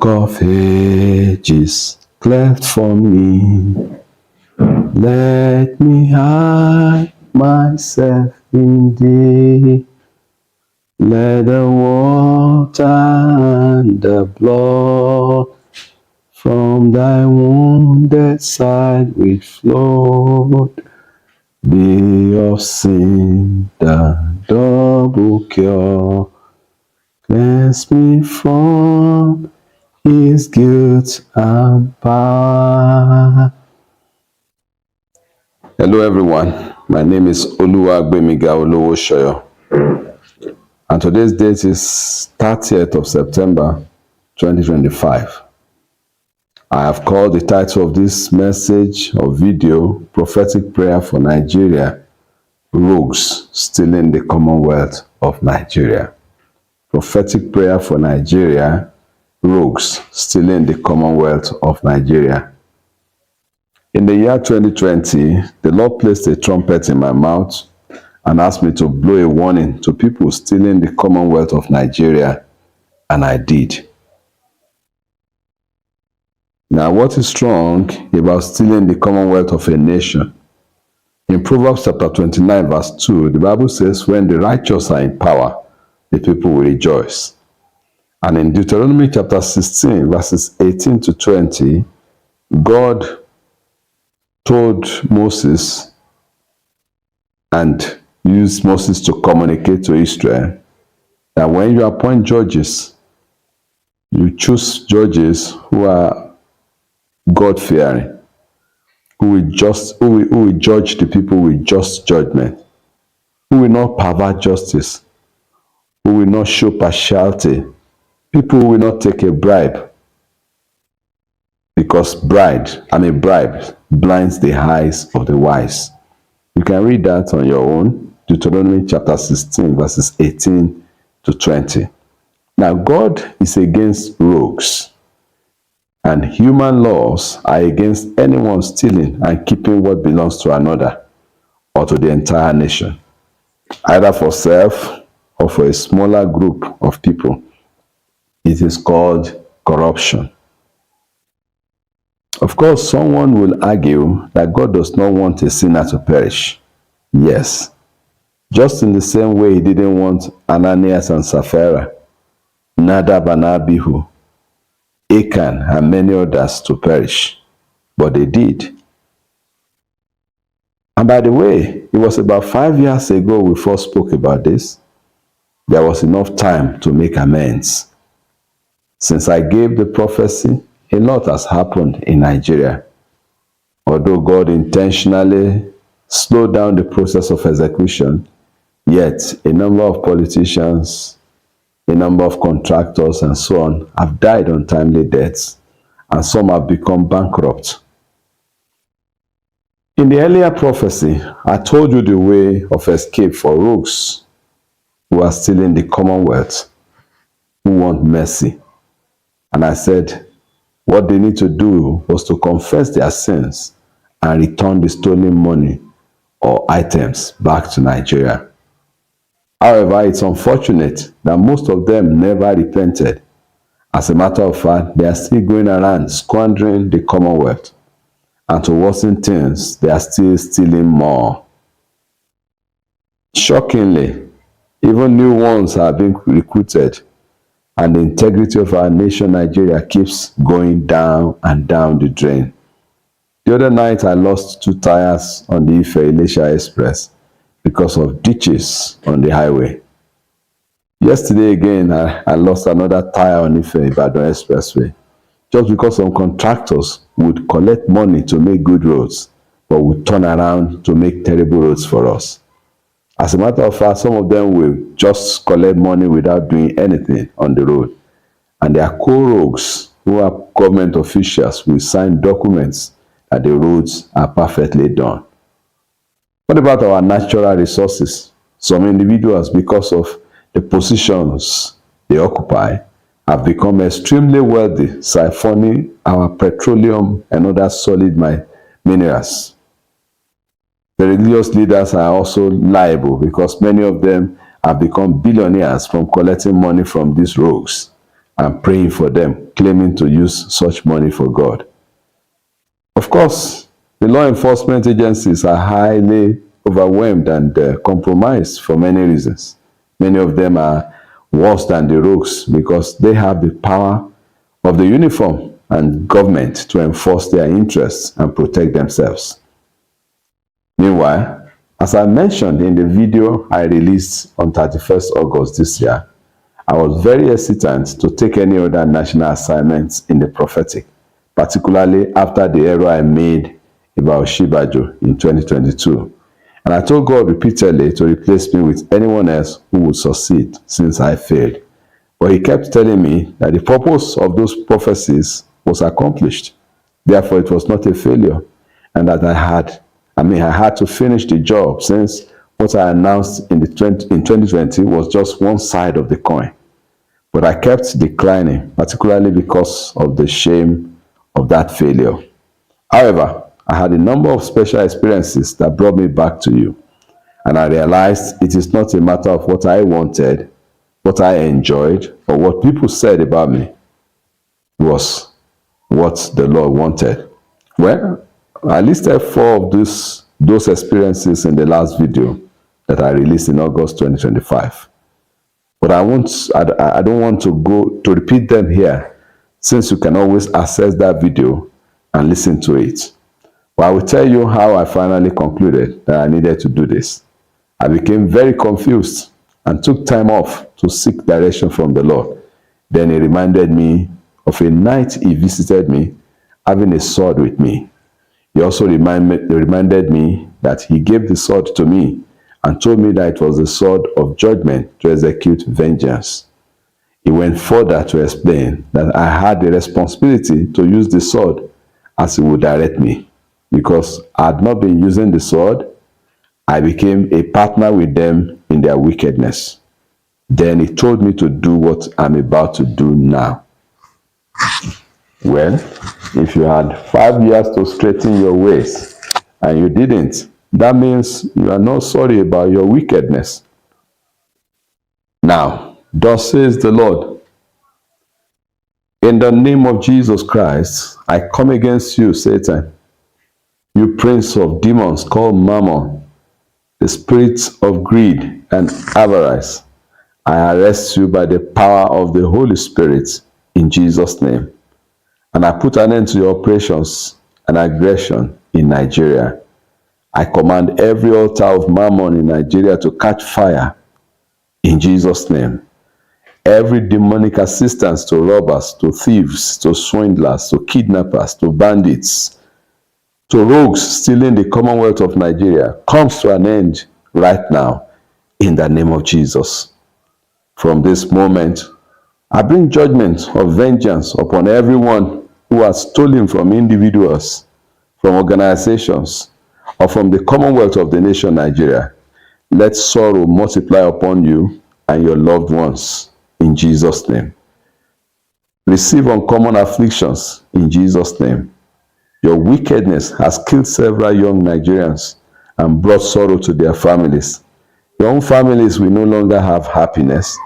of ages cleft for me. Let me hide myself in thee. Let the water and the blood from thy wounded side which flowed be of sin the double cure. Cleanse me from his guilt and power. Hello everyone, my name is Oluwagbemiga Olowosoyo, and today's date is 30th of September 2025. I have called the title of this message or video, Prophetic Prayer for Nigeria, Rogues Stealing the Commonwealth of Nigeria. Prophetic Prayer for Nigeria, Rogues Stealing the Commonwealth of Nigeria. In the year 2020, the Lord placed a trumpet in my mouth and asked me to blow a warning to people stealing the Commonwealth of Nigeria, and I did. Now, what is wrong about stealing the Commonwealth of a nation? In Proverbs chapter 29, verse 2, the Bible says, when the righteous are in power, the people will rejoice. And in Deuteronomy chapter 16, verses 18 to 20, God told Moses and used Moses to communicate to Israel that when you appoint judges, you choose judges who are God-fearing, who will judge the people with just judgment, who will not pervert justice, who will not show partiality, people who will not take a bribe, because bribe blinds the eyes of the wise. You can read that on your own, Deuteronomy chapter 16, verses 18 to 20. Now, God is against rogues, and human laws are against anyone stealing and keeping what belongs to another or to the entire nation, either for self or for a smaller group of people. It is called corruption. Of course, someone will argue that God does not want a sinner to perish. Yes, just in the same way he didn't want Ananias and Sapphira, Nadab and Abihu, Achan and many others to perish, but they did. And by the way, it was about 5 years ago we first spoke about this. There was enough time to make amends. Since I gave the prophecy, a lot has happened in Nigeria. Although God intentionally slowed down the process of execution, yet a number of politicians, a number of contractors and so on have died untimely deaths, and some have become bankrupt. In the earlier prophecy, I told you the way of escape for rogues who are stealing the Commonwealth, who want mercy. And I said, what they need to do was to confess their sins and return the stolen money or items back to Nigeria. However, it's unfortunate that most of them never repented. As a matter of fact, they are still going around squandering the Commonwealth. And to worsen things, they are still stealing more. Shockingly, even new ones are being recruited, and the integrity of our nation, Nigeria, keeps going down and down the drain. The other night, I lost 2 tires on the Ife-Ilesha Express because of ditches on the highway. Yesterday again, I lost another tire on Ife-Ibadan Expressway, just because some contractors would collect money to make good roads, but would turn around to make terrible roads for us. As a matter of fact, some of them will just collect money without doing anything on the road. And their co-rogues, who are government officials, will sign documents that the roads are perfectly done. What about our natural resources? Some individuals, because of the positions they occupy, have become extremely wealthy, siphoning our petroleum and other solid minerals. The religious leaders are also liable because many of them have become billionaires from collecting money from these rogues. and praying for them, claiming to use such money for God. Of course, the law enforcement agencies are highly overwhelmed and compromised for many reasons. Many of them are worse than the rogues because they have the power of the uniform and government to enforce their interests and protect themselves. Meanwhile, as I mentioned in the video I released on 31st August this year, I was very hesitant to take any other national assignments in the prophetic, particularly after the error I made about Shibajo in 2022. And I told God repeatedly to replace me with anyone else who would succeed since I failed. But he kept telling me that the purpose of those prophecies was accomplished. Therefore, it was not a failure. And that I had to finish the job since what I announced in 2020 was just one side of the coin. But I kept declining, particularly because of the shame of that failure. However, I had a number of special experiences that brought me back to you. And I realized it is not a matter of what I wanted, what I enjoyed, or what people said about me. It was what the Lord wanted. Well, I listed 4 of those experiences in the last video that I released in August 2025. But I don't want to go to repeat them here, since you can always access that video and listen to it. But I will tell you how I finally concluded that I needed to do this. I became very confused and took time off to seek direction from the Lord. Then he reminded me of a night he visited me, having a sword with me. He also reminded me that he gave the sword to me and told me that it was the sword of judgment to execute vengeance. He went further to explain that I had the responsibility to use the sword as he would direct me. Because I had not been using the sword, I became a partner with them in their wickedness. Then he told me to do what I'm about to do now. Well, if you had 5 years to straighten your ways and you didn't, that means you are not sorry about your wickedness. Now, thus says the Lord, in the name of Jesus Christ, I come against you, Satan, you prince of demons called Mammon, the spirits of greed and avarice. I arrest you by the power of the Holy Spirit in Jesus' name. And I put an end to your operations and aggression in Nigeria. I command every altar of Mammon in Nigeria to catch fire in Jesus' name. Every demonic assistance to robbers, to thieves, to swindlers, to kidnappers, to bandits, to rogues stealing the Commonwealth of Nigeria comes to an end right now in the name of Jesus. From this moment, I bring judgment of vengeance upon everyone who has stolen from individuals, from organizations, or from the Commonwealth of the nation Nigeria. Let sorrow multiply upon you and your loved ones in Jesus' name. Receive uncommon afflictions in Jesus' name. Your wickedness has killed several young Nigerians and brought sorrow to their families. Your own families will no longer have happiness.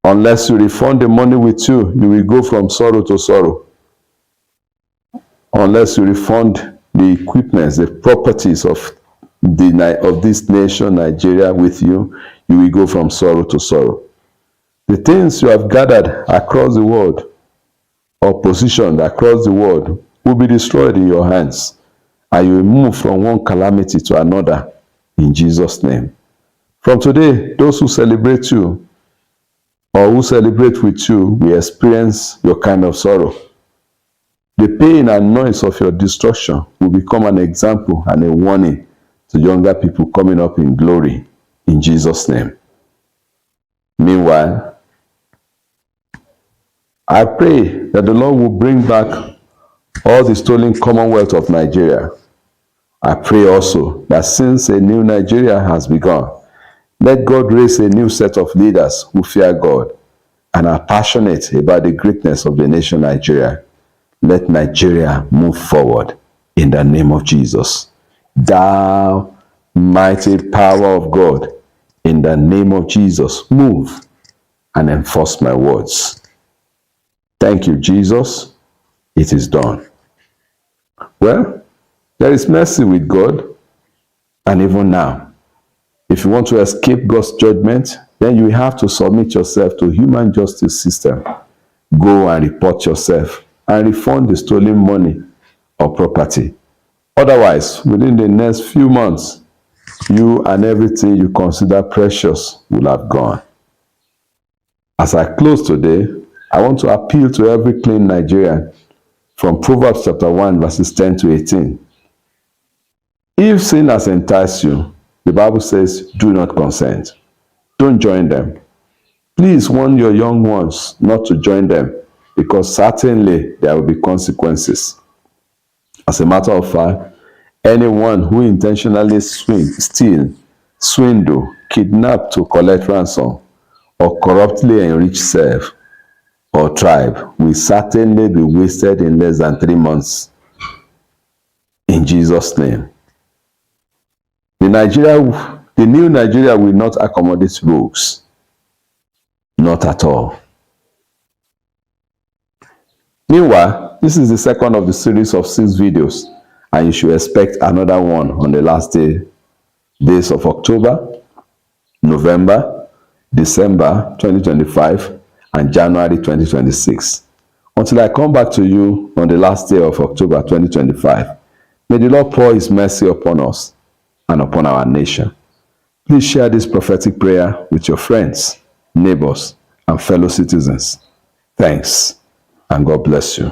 Unless you refund the money with you, you will go from sorrow to sorrow. Unless you refund the equipments, the properties of this nation, Nigeria, with you, you will go from sorrow to sorrow. The things you have gathered across the world or positioned across the world will be destroyed in your hands, and you will move from one calamity to another in Jesus' name. From today, those who celebrate you or who celebrate with you will experience your kind of sorrow. The pain and noise of your destruction will become an example and a warning to younger people coming up in glory in Jesus' name. Meanwhile, I pray that the Lord will bring back all the stolen Commonwealth of Nigeria. I pray also that since a new Nigeria has begun, let God raise a new set of leaders who fear God and are passionate about the greatness of the nation Nigeria. Let Nigeria move forward in the name of Jesus. Thou mighty power of God, in the name of Jesus, move and enforce my words. Thank you, Jesus. It is done. Well, there is mercy with God, and even now, if you want to escape God's judgment, then you have to submit yourself to human justice system. Go and report yourself and refund the stolen money or property. Otherwise, within the next few months, you and everything you consider precious will have gone. As I close today, I want to appeal to every clean Nigerian from Proverbs chapter 1, verses 10 to 18. If sin has enticed you, the Bible says, do not consent. Don't join them. Please warn your young ones not to join them, because certainly there will be consequences. As a matter of fact, anyone who intentionally steal, swindle, kidnap to collect ransom, or corruptly enrich self or tribe will certainly be wasted in less than 3 months. In Jesus' name. The new Nigeria will not accommodate rogues. Not at all. Meanwhile, this is the second of the series of 6 videos, and you should expect another one on the last days of October, November, December 2025, and January 2026. Until I come back to you on the last day of October 2025, may the Lord pour His mercy upon us and upon our nation. Please share this prophetic prayer with your friends, neighbors, and fellow citizens. Thanks, and God bless you.